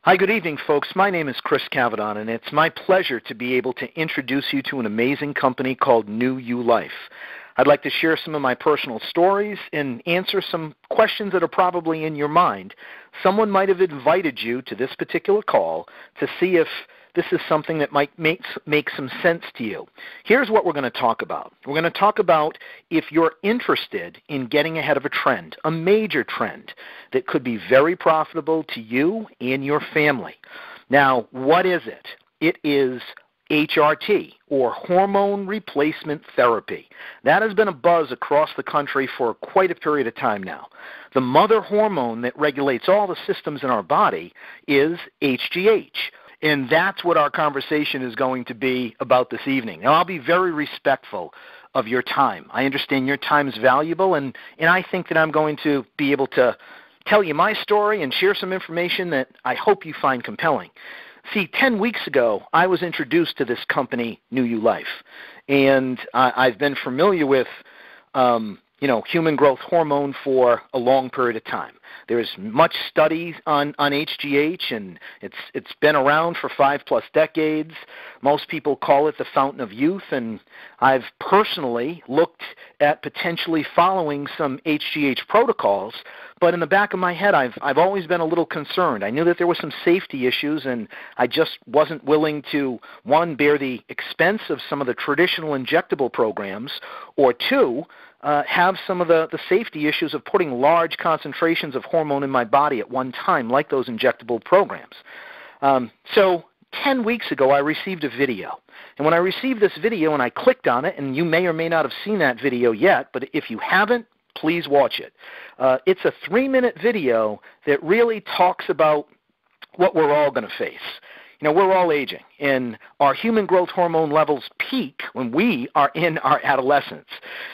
Hi, good evening, folks. My name is Chris Cavedon, and it's my pleasure to be able to introduce you to an amazing company called New U Life. I'd like to share some of my personal stories and answer some questions that are probably in your mind. Someone might have invited you to this particular call to see if this is something that might make some sense to you. Here's what we're going to talk about. We're going to talk about if you're interested in getting ahead of a trend, a major trend that could be very profitable to you and your family. Now, what is it? It is HRT, or hormone replacement therapy. That has been a buzz across the country for quite a period of time now. The mother hormone that regulates all the systems in our body is HGH. And that's what our conversation is going to be about this evening. Now, I'll be very respectful of your time. I understand your time is valuable, and I think that I'm going to be able to tell you my story and share some information that I hope you find compelling. See, 10 weeks ago, I was introduced to this company, New U Life, and I've been familiar with human growth hormone for a long period of time. There's much study on HGH, and it's been around for 5+ decades. Most people call it the fountain of youth, and I've personally looked at potentially following some HGH protocols, but in the back of my head, I've always been a little concerned. I knew that there were some safety issues, and I just wasn't willing to, one, bear the expense of some of the traditional injectable programs, or two, have some of the safety issues of putting large concentrations of hormone in my body at one time, like those injectable programs. So 10 weeks ago, I received a video. And when I received this video and I clicked on it, and you may or may not have seen that video yet, but if you haven't, please watch it. It's a 3-minute video that really talks about what we're all going to face. You know, we're all aging, and our human growth hormone levels peak when we are in our adolescence,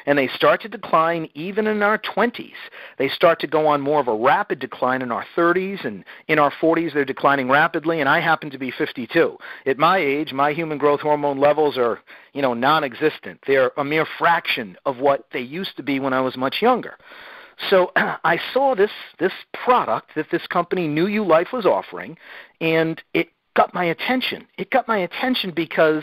and they start to decline even in our 20s. They start to go on more of a rapid decline in our 30s, and in our 40s they're declining rapidly, and I happen to be 52. At my age, my human growth hormone levels are, non-existent. They're a mere fraction of what they used to be when I was much younger. So I saw this product that this company, New U Life, was offering, and it got my attention. It got my attention because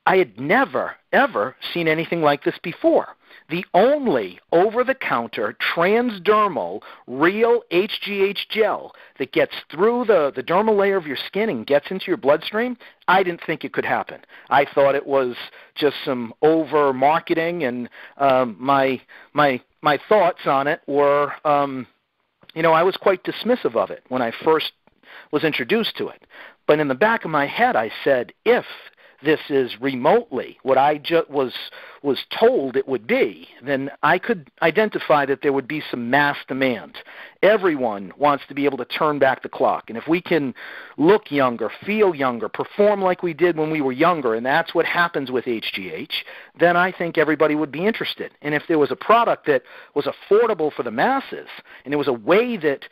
I had never, ever seen anything like this before. The only over-the-counter transdermal real HGH gel that gets through the dermal layer of your skin and gets into your bloodstream, I didn't think it could happen. I thought it was just some over-marketing, and my thoughts on it were, I was quite dismissive of it when I first was introduced to it. But in the back of my head, I said, if this is remotely what I was told it would be, then I could identify that there would be some mass demand. Everyone wants to be able to turn back the clock. And if we can look younger, feel younger, perform like we did when we were younger, and that's what happens with HGH, then I think everybody would be interested. And if there was a product that was affordable for the masses, and there was a way that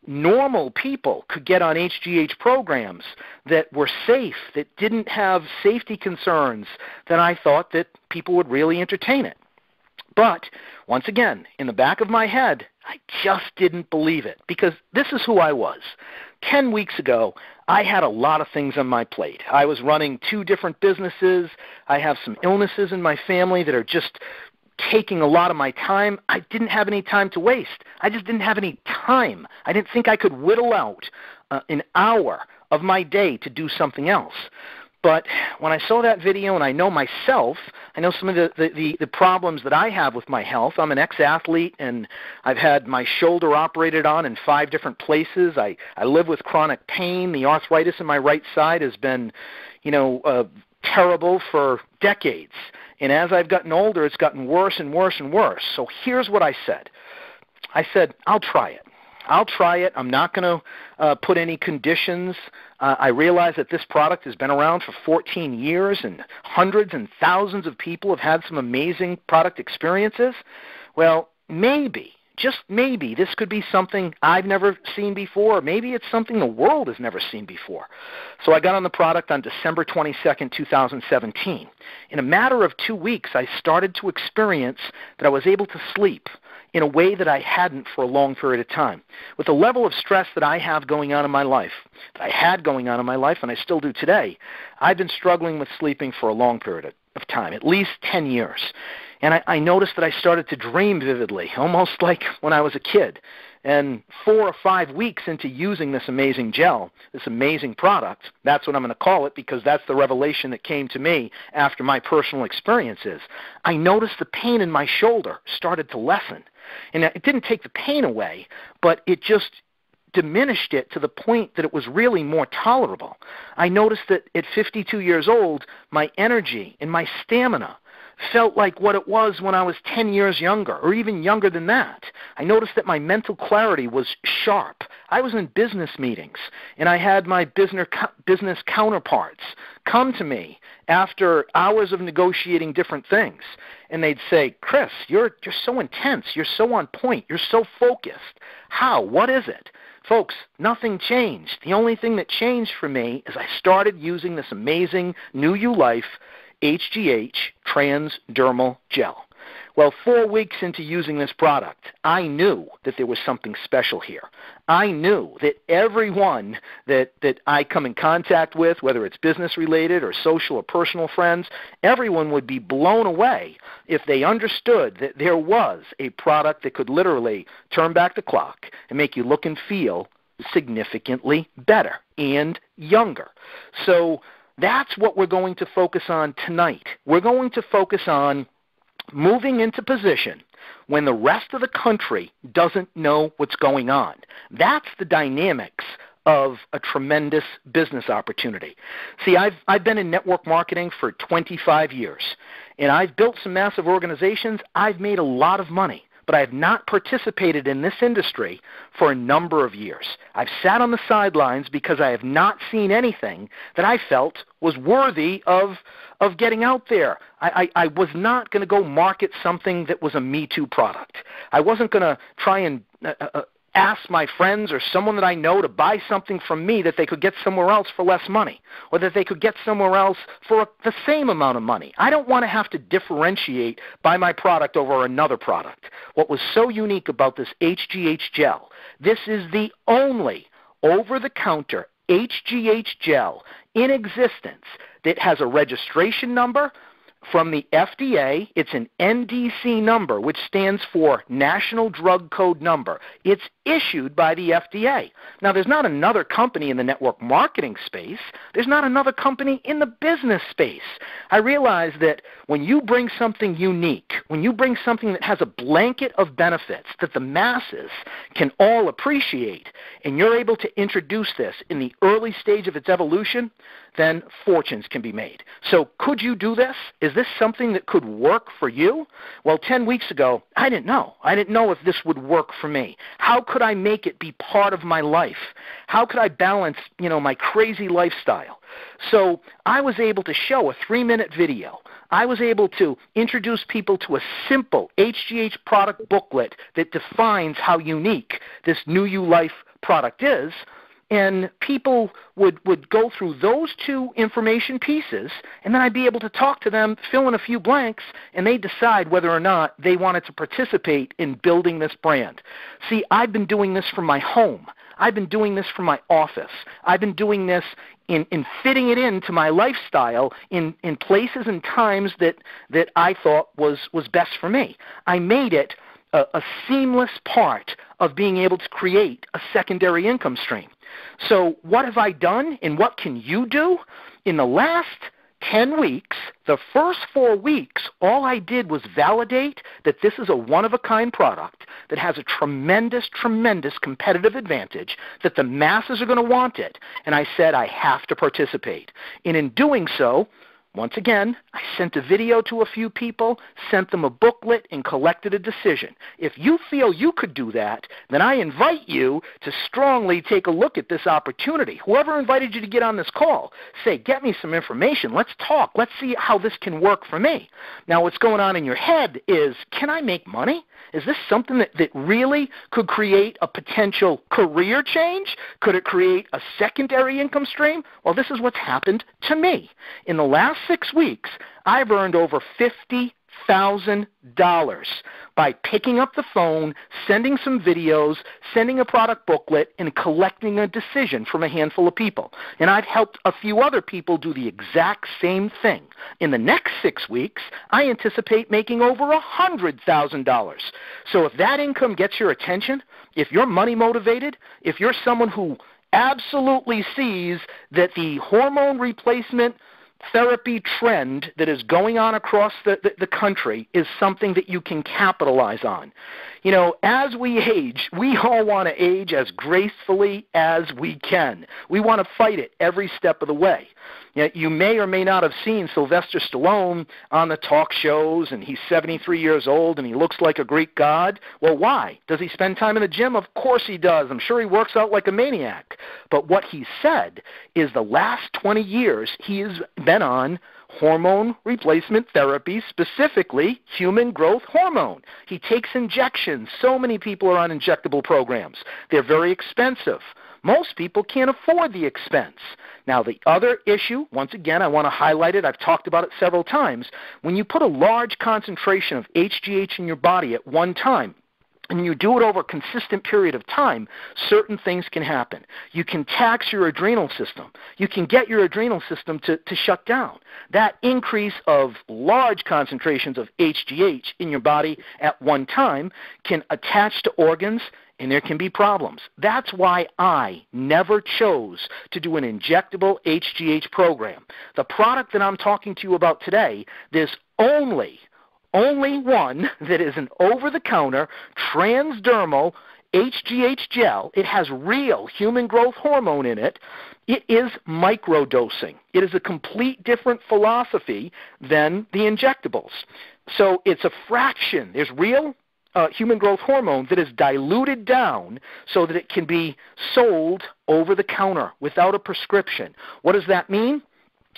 normal people could get on HGH programs that were safe, that didn't have safety concerns, then I thought that people would really entertain it. But, once again, in the back of my head, I just didn't believe it, because this is who I was. 10 weeks ago, I had a lot of things on my plate. I was running 2 different businesses. I have some illnesses in my family that are just taking a lot of my time. I didn't have any time to waste. I just didn't have any time. I didn't think I could whittle out an hour of my day to do something else. But when I saw that video, and I know myself, I know some of the problems that I have with my health. I'm an ex-athlete, and I've had my shoulder operated on in 5 different places. I live with chronic pain. The arthritis in my right side has been, terrible for decades. And as I've gotten older, it's gotten worse and worse and worse. So here's what I said. I said, I'll try it. I'll try it. I'm not going to put any conditions. I realize that this product has been around for 14 years, and hundreds and thousands of people have had some amazing product experiences. Well, maybe, just maybe, this could be something I've never seen before. Maybe it's something the world has never seen before. So I got on the product on December 22nd, 2017. In a matter of 2 weeks, I started to experience that I was able to sleep in a way that I hadn't for a long period of time. With the level of stress that I have going on in my life, that I had going on in my life, and I still do today. I've been struggling with sleeping for a long period of time, at least 10 years. And I noticed that I started to dream vividly, almost like when I was a kid. And 4 or 5 weeks into using this amazing gel, this amazing product, that's what I'm going to call it because that's the revelation that came to me after my personal experiences, I noticed the pain in my shoulder started to lessen. And it didn't take the pain away, but it just diminished it to the point that it was really more tolerable. I noticed that at 52 years old, my energy and my stamina felt like what it was when I was 10 years younger, or even younger than that. I noticed that my mental clarity was sharp. I was in business meetings, and I had my business counterparts come to me after hours of negotiating different things, and they'd say, Chris, you're so intense, you're so on point, you're so focused. How? What is it? Folks, nothing changed. The only thing that changed for me is I started using this amazing new U Life HGH transdermal gel. Well, 4 weeks into using this product, I knew that there was something special here. I knew that everyone that I come in contact with, whether it's business-related or social or personal friends, everyone would be blown away if they understood that there was a product that could literally turn back the clock and make you look and feel significantly better and younger. So that's what we're going to focus on tonight. We're going to focus on moving into position when the rest of the country doesn't know what's going on. That's the dynamics of a tremendous business opportunity. See, I've been in network marketing for 25 years, and I've built some massive organizations. I've made a lot of money, but I have not participated in this industry for a number of years. I've sat on the sidelines because I have not seen anything that I felt was worthy of getting out there. I was not going to go market something that was a Me Too product. I wasn't going to try and ask my friends or someone that I know to buy something from me that they could get somewhere else for less money, or that they could get somewhere else for the same amount of money. I don't want to have to differentiate by my product over another product. What was so unique about this HGH gel, this is the only over-the-counter HGH gel in existence that has a registration number from the FDA. It's an NDC number, which stands for National Drug Code Number. It's issued by the FDA. Now, there's not another company in the network marketing space. There's not another company in the business space. I realize that when you bring something unique, when you bring something that has a blanket of benefits that the masses can all appreciate, and you're able to introduce this in the early stage of its evolution, then fortunes can be made. So could you do this? Is this something that could work for you? Well, 10 weeks ago, I didn't know. I didn't know if this would work for me. How could I make it be part of my life? How could I balance, my crazy lifestyle? So I was able to show a 3-minute video. I was able to introduce people to a simple HGH product booklet that defines how unique this new U Life product is. And people would go through those 2 information pieces, and then I'd be able to talk to them, fill in a few blanks, and they'd decide whether or not they wanted to participate in building this brand. See, I've been doing this from my home. I've been doing this from my office. I've been doing this in fitting it into my lifestyle in places and times that I thought was best for me. I made it a seamless part of being able to create a secondary income stream. So what have I done, and what can you do? In the last 10 weeks, the first 4 weeks, all I did was validate that this is a one-of-a-kind product that has a tremendous, tremendous competitive advantage, that the masses are going to want it. And I said I have to participate. And in doing so, once again, I sent a video to a few people, sent them a booklet, and collected a decision. If you feel you could do that, then I invite you to strongly take a look at this opportunity. Whoever invited you to get on this call, say, get me some information. Let's talk. Let's see how this can work for me. Now, what's going on in your head is, can I make money? Is this something that really could create a potential career change? Could it create a secondary income stream? Well, this is what's happened to me. In the last 6 weeks, I've earned over by picking up the phone, sending some videos, sending a product booklet, and collecting a decision from a handful of people. And I've helped a few other people do the exact same thing. In the next 6 weeks, I anticipate making over $100,000. So if that income gets your attention, if you're money motivated, if you're someone who absolutely sees that the hormone replacement therapy trend that is going on across the country is something that you can capitalize on. You know, as we age, we all want to age as gracefully as we can. We want to fight it every step of the way. You may or may not have seen Sylvester Stallone on the talk shows, and he's 73 years old, and he looks like a Greek god. Well, why? Does he spend time in the gym? Of course he does. I'm sure he works out like a maniac. But what he said is the last 20 years he has been on hormone replacement therapy, specifically human growth hormone. He takes injections. So many people are on injectable programs. They're very expensive. Most people can't afford the expense. Now, the other issue, once again, I want to highlight it. I've talked about it several times. When you put a large concentration of HGH in your body at one time, and you do it over a consistent period of time, certain things can happen. You can tax your adrenal system. You can get your adrenal system to shut down. That increase of large concentrations of HGH in your body at one time can attach to organs, and there can be problems. That's why I never chose to do an injectable HGH program. The product that I'm talking to you about today, there's only one that is an over-the-counter transdermal HGH gel. It has real human growth hormone in it. It is microdosing. It is a complete different philosophy than the injectables. So it's a fraction. There's real human growth hormone that is diluted down so that it can be sold over the counter without a prescription. What does that mean?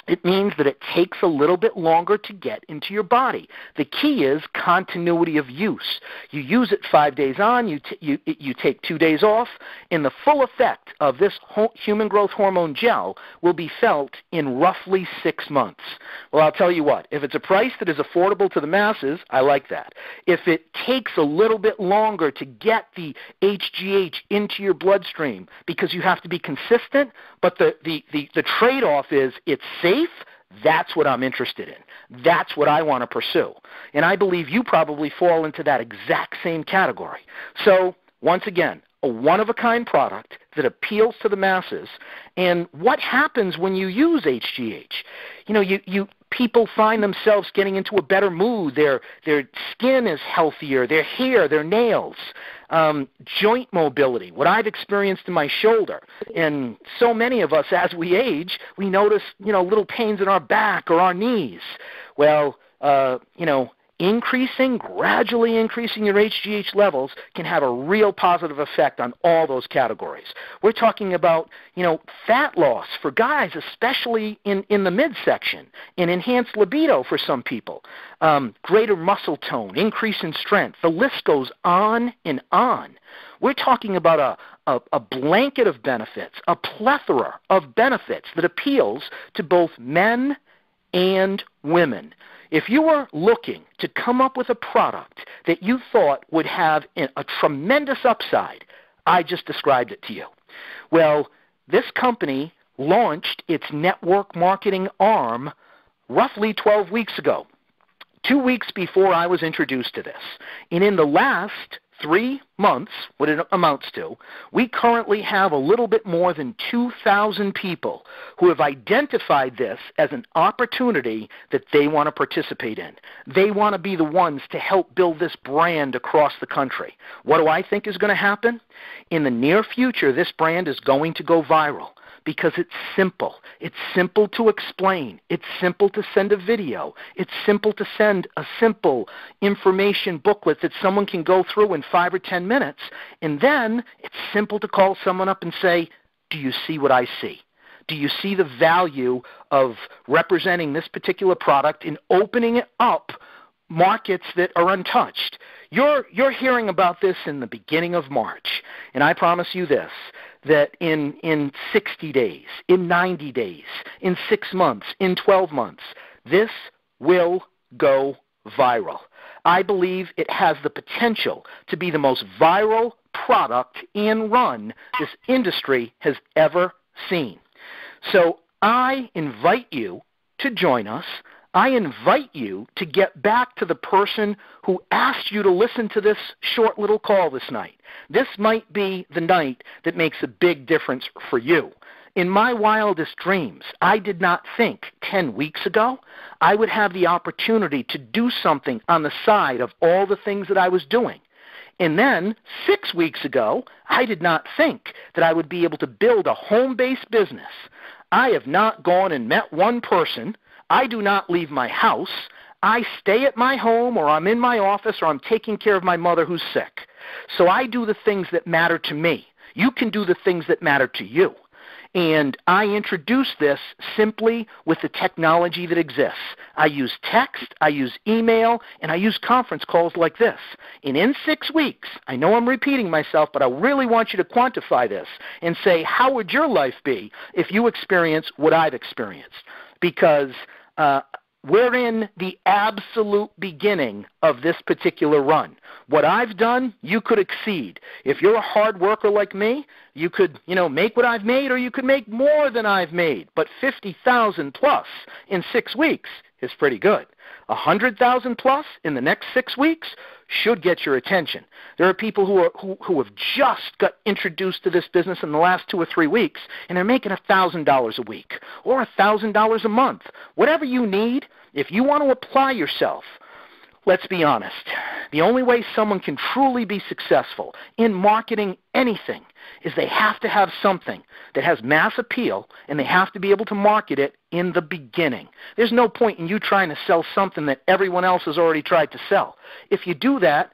It means that it takes a little bit longer to get into your body. The key is continuity of use. You use it 5 days on, you take 2 days off, and the full effect of this human growth hormone gel will be felt in roughly 6 months. Well, I'll tell you what, if it's a price that is affordable to the masses, I like that. If it takes a little bit longer to get the HGH into your bloodstream because you have to be consistent, but the trade-off is it's safe, that's what I'm interested in. That's what I want to pursue. And I believe you probably fall into that exact same category. So, once again, a one-of-a-kind product that appeals to the masses. And what happens when you use HGH? You know, people find themselves getting into a better mood. Their skin is healthier, their hair, their nails, joint mobility, what I've experienced in my shoulder. And so many of us, as we age, we notice, little pains in our back or our knees. Well, gradually increasing your HGH levels can have a real positive effect on all those categories. We're talking about, fat loss for guys, especially in the midsection, and enhanced libido for some people, greater muscle tone, increase in strength. The list goes on and on. We're talking about a blanket of benefits, a plethora of benefits that appeals to both men and women. If you were looking to come up with a product that you thought would have a tremendous upside, I just described it to you. Well, this company launched its network marketing arm roughly 12 weeks ago, 2 weeks before I was introduced to this. And in the last 3 months, what it amounts to, we currently have a little bit more than 2,000 people who have identified this as an opportunity that they want to participate in. They want to be the ones to help build this brand across the country. What do I think is going to happen? In the near future, this brand is going to go viral. Because it's simple. It's simple to explain. It's simple to send a video. It's simple to send a simple information booklet that someone can go through in 5 or 10 minutes. And then it's simple to call someone up and say, do you see what I see? Do you see the value of representing this particular product and opening it up markets that are untouched? You're hearing about this in the beginning of March. And I promise you this, that in 60 days, in 90 days, in 6 months, in 12 months, this will go viral. I believe it has the potential to be the most viral product and run this industry has ever seen. So I invite you to join us. I invite you to get back to the person who asked you to listen to this short little call this night. This might be the night that makes a big difference for you. In my wildest dreams, I did not think 10 weeks ago I would have the opportunity to do something on the side of all the things that I was doing. And then 6 weeks ago, I did not think that I would be able to build a home-based business. I have not gone and met one person. I do not leave my house. I stay at my home, or I'm in my office, or I'm taking care of my mother who's sick. So I do the things that matter to me. You can do the things that matter to you. And I introduce this simply with the technology that exists. I use text, I use email, and I use conference calls like this. And in 6 weeks, I know I'm repeating myself, but I really want you to quantify this and say, how would your life be if you experience what I've experienced? Because we're in the absolute beginning of this particular run. What I've done, you could exceed. If you're a hard worker like me, you could, make what I've made, or you could make more than I've made. But 50,000 plus in 6 weeks is pretty good. 100,000 plus in the next 6 weeks should get your attention. There are people who have just got introduced to this business in the last 2 or 3 weeks, and they're making $1,000 a week or $1,000 a month. Whatever you need, if you want to apply yourself, let's be honest. The only way someone can truly be successful in marketing anything is they have to have something that has mass appeal, and they have to be able to market it in the beginning. There's no point in you trying to sell something that everyone else has already tried to sell. If you do that,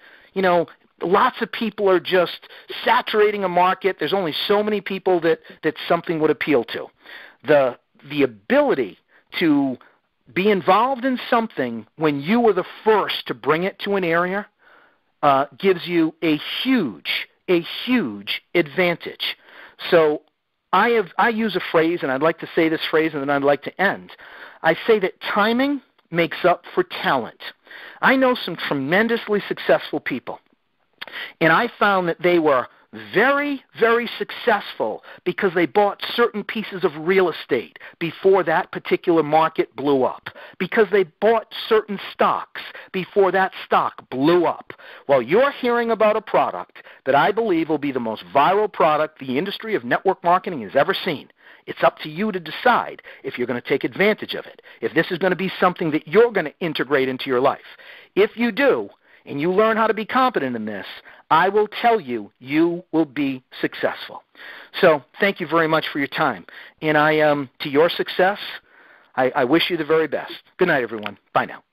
lots of people are just saturating a market. There's only so many people that something would appeal to. The ability to be involved in something when you were the first to bring it to an area gives you a huge advantage. So I use a phrase, and I'd like to say this phrase, and then I'd like to end. I say that timing makes up for talent. I know some tremendously successful people, and I found that they were very, very successful because they bought certain pieces of real estate before that particular market blew up, because they bought certain stocks before that stock blew up. Well, you're hearing about a product that I believe will be the most viral product the industry of network marketing has ever seen. It's up to you to decide if you're going to take advantage of it, if this is going to be something that you're going to integrate into your life. If you do, and you learn how to be competent in this, I will tell you, you will be successful. So thank you very much for your time. And to your success, I wish you the very best. Good night, everyone. Bye now.